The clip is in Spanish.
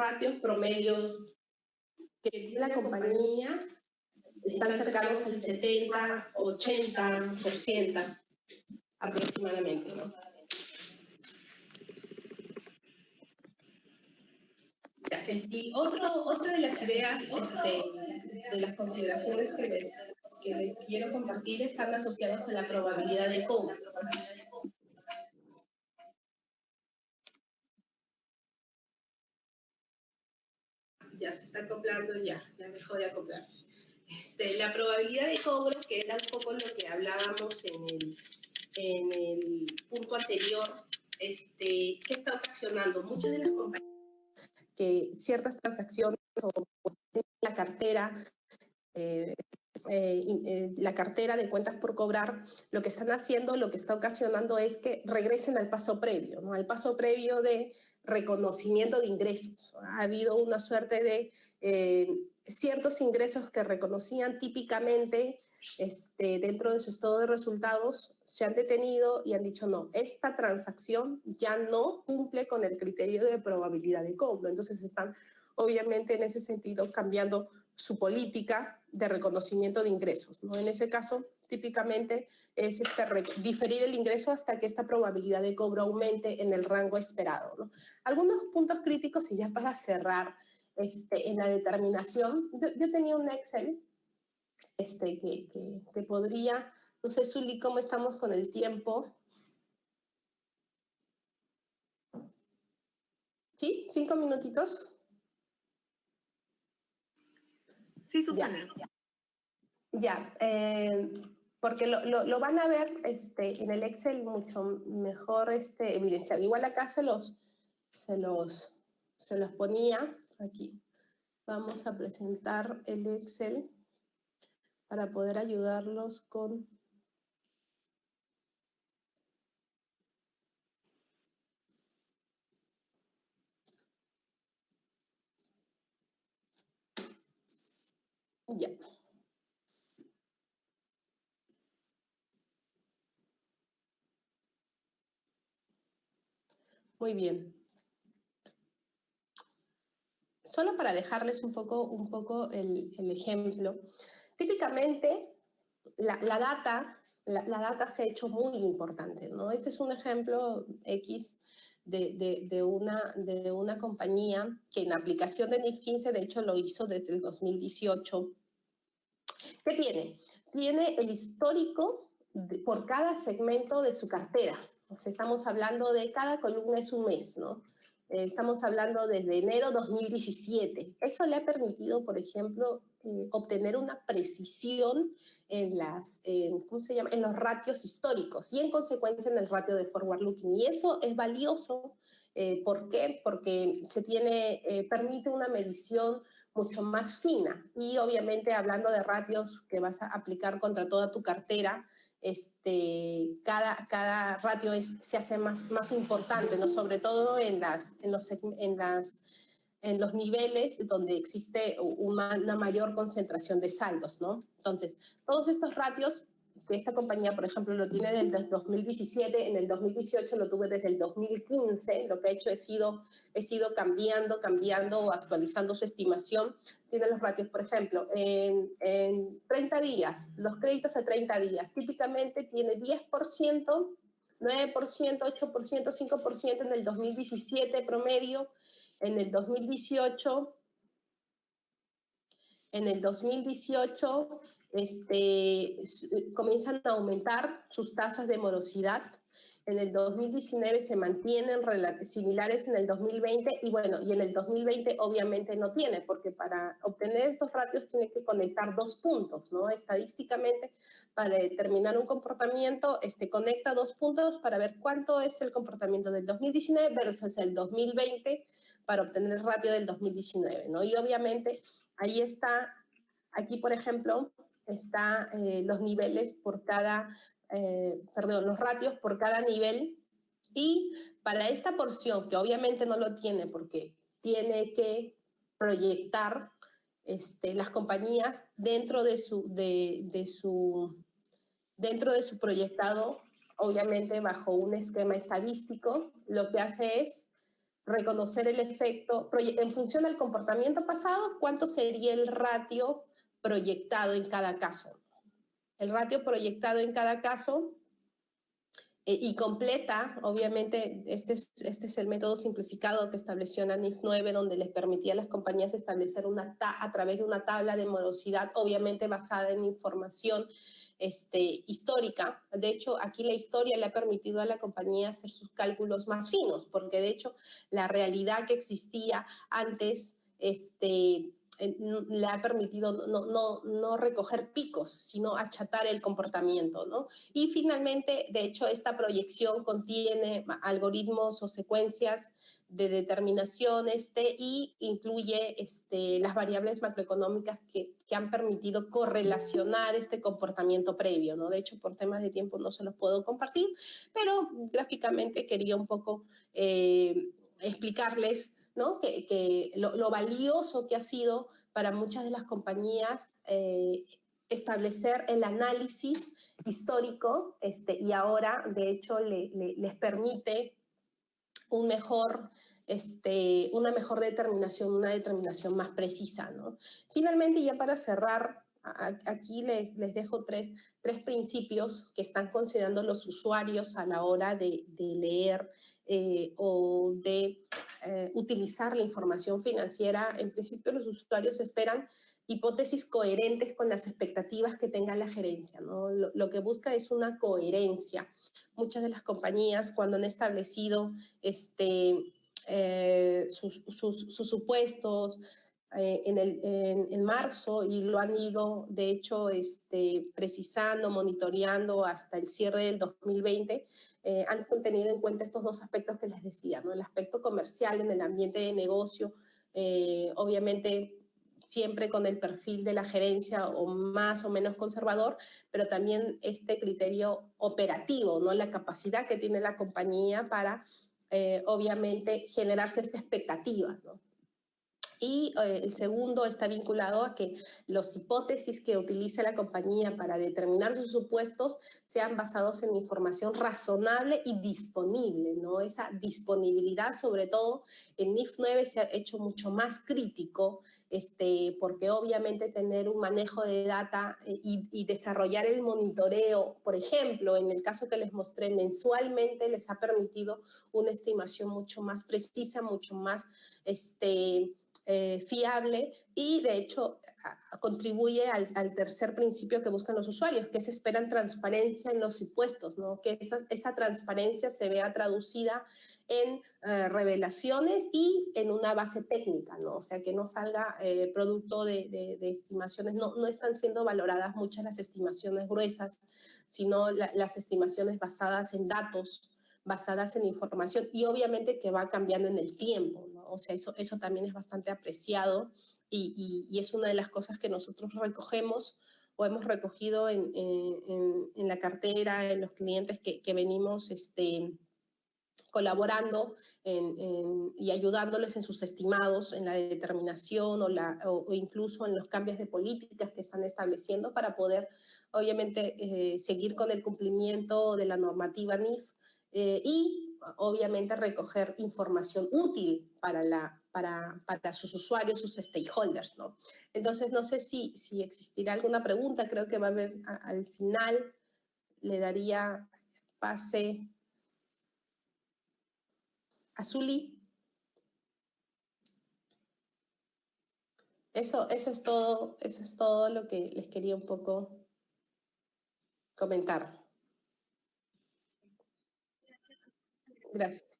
ratios promedios que tiene la compañía están cercanos al 70-80% aproximadamente, ¿no? Y otra de las ideas, de las consideraciones que les quiero compartir están asociadas a la probabilidad de cobro. Ya se está acoplando, ya dejó de acoplarse. La probabilidad de cobro, que era un poco lo que hablábamos en el punto anterior, ¿qué está ocasionando? Muchas de las compañías que ciertas transacciones o la cartera de cuentas por cobrar, lo que están haciendo, lo que está ocasionando es que regresen al paso previo, ¿no? Al paso previo de reconocimiento de ingresos. Ha habido una suerte de ciertos ingresos que reconocían típicamente dentro de su estado de resultados, se han detenido y han dicho, no, esta transacción ya no cumple con el criterio de probabilidad de cobro. Entonces están, obviamente, en ese sentido, cambiando su política de reconocimiento de ingresos, ¿no? En ese caso, típicamente es diferir el ingreso hasta que esta probabilidad de cobro aumente en el rango esperado, ¿no? Algunos puntos críticos, y ya para cerrar, en la determinación, yo tenía un Excel que podría, no sé, Zuli, ¿cómo estamos con el tiempo? ¿Sí? ¿5 minutitos? Sí, Susana. Ya, porque lo van a ver en el Excel mucho mejor evidenciado. Igual acá se los ponía aquí. Vamos a presentar el Excel para poder ayudarlos con... Ya. Muy bien. Solo para dejarles un poco el ejemplo. Típicamente, la data se ha hecho muy importante, ¿no? Este es un ejemplo X de una compañía que en aplicación de NIF 15, de hecho, lo hizo desde el 2018. ¿Qué tiene? Tiene el histórico por cada segmento de su cartera. O sea, estamos hablando de cada columna es un mes, ¿no? Estamos hablando desde enero 2017. Eso le ha permitido, por ejemplo, obtener una precisión ¿cómo se llama? En los ratios históricos y en consecuencia en el ratio de forward looking. Y eso es valioso. ¿Por qué? Porque permite una medición mucho más fina y obviamente hablando de ratios que vas a aplicar contra toda tu cartera, cada ratio se hace más importante, ¿no? Sobre todo en los niveles donde existe una mayor concentración de saldos, ¿no? Entonces, todos estos ratios que esta compañía, por ejemplo, lo tiene desde el 2017, en el 2018 lo tuve desde el 2015, lo que he hecho he sido cambiando o actualizando su estimación. Tiene los ratios, por ejemplo, en 30 días, los créditos a 30 días, típicamente tiene 10%, 9%, 8%, 5% en el 2017 promedio, en el 2018 comienzan a aumentar sus tasas de morosidad. En el 2019 se mantienen similares en el 2020 y bueno, y en el 2020 obviamente no tiene, porque para obtener estos ratios tiene que conectar 2 puntos, ¿no? Estadísticamente, para determinar un comportamiento, conecta 2 puntos para ver cuánto es el comportamiento del 2019 versus el 2020 para obtener el ratio del 2019, ¿no? Y obviamente ahí está, aquí por ejemplo, está los niveles por cada, los ratios por cada nivel y para esta porción, que obviamente no lo tiene porque tiene que proyectar las compañías dentro de su proyectado, obviamente bajo un esquema estadístico, lo que hace es reconocer el efecto, en función del comportamiento pasado, cuánto sería el ratio proyectado en cada caso. El ratio proyectado en cada caso y completa, obviamente, este es el método simplificado que estableció la NIF 9, donde les permitía a las compañías establecer a través de una tabla de morosidad, obviamente basada en información histórica. De hecho, aquí la historia le ha permitido a la compañía hacer sus cálculos más finos, porque de hecho la realidad que existía antes le ha permitido no recoger picos, sino achatar el comportamiento, ¿no? Y finalmente, de hecho, esta proyección contiene algoritmos o secuencias de determinación y incluye las variables macroeconómicas que han permitido correlacionar este comportamiento previo, ¿no? De hecho, por temas de tiempo no se los puedo compartir, pero gráficamente quería un poco explicarles, ¿no? que lo valioso que ha sido para muchas de las compañías establecer el análisis histórico y ahora, de hecho, les permite una mejor determinación, una determinación más precisa, ¿no? Finalmente, ya para cerrar, aquí les dejo tres principios que están considerando los usuarios a la hora de leer o de utilizar la información financiera. En principio, los usuarios esperan hipótesis coherentes con las expectativas que tenga la gerencia, ¿no? Lo que busca es una coherencia. Muchas de las compañías, cuando han establecido sus supuestos en marzo y lo han ido, de hecho, precisando, monitoreando hasta el cierre del 2020, han tenido en cuenta estos dos aspectos que les decía, ¿no? El aspecto comercial en el ambiente de negocio, obviamente siempre con el perfil de la gerencia o más o menos conservador, pero también este criterio operativo, ¿no? La capacidad que tiene la compañía para, obviamente, generarse esta expectativa, ¿no? Y el segundo está vinculado a que las hipótesis que utilice la compañía para determinar sus supuestos sean basados en información razonable y disponible, ¿no? Esa disponibilidad, sobre todo en NIF 9, se ha hecho mucho más crítico, porque obviamente tener un manejo de data y desarrollar el monitoreo, por ejemplo, en el caso que les mostré mensualmente, les ha permitido una estimación mucho más precisa, mucho más fiable y de hecho contribuye al tercer principio que buscan los usuarios, que es esperan transparencia en los impuestos, ¿no? Que esa transparencia se vea traducida en revelaciones y en una base técnica, ¿no? O sea, que no salga producto de estimaciones, no están siendo valoradas muchas las estimaciones gruesas, sino las estimaciones basadas en datos, basadas en información y obviamente que va cambiando en el tiempo, ¿no? O sea, eso también es bastante apreciado y es una de las cosas que nosotros recogemos o hemos recogido en la cartera, en los clientes que venimos colaborando y ayudándoles en sus estimados, en la determinación o incluso en los cambios de políticas que están estableciendo para poder, obviamente, seguir con el cumplimiento de la normativa NIF y, obviamente, recoger información útil para sus usuarios, sus stakeholders, ¿no? Entonces, no sé si existirá alguna pregunta, creo que va a haber al final, le daría pase a Zuli. Eso es todo lo que les quería un poco comentar. Gracias.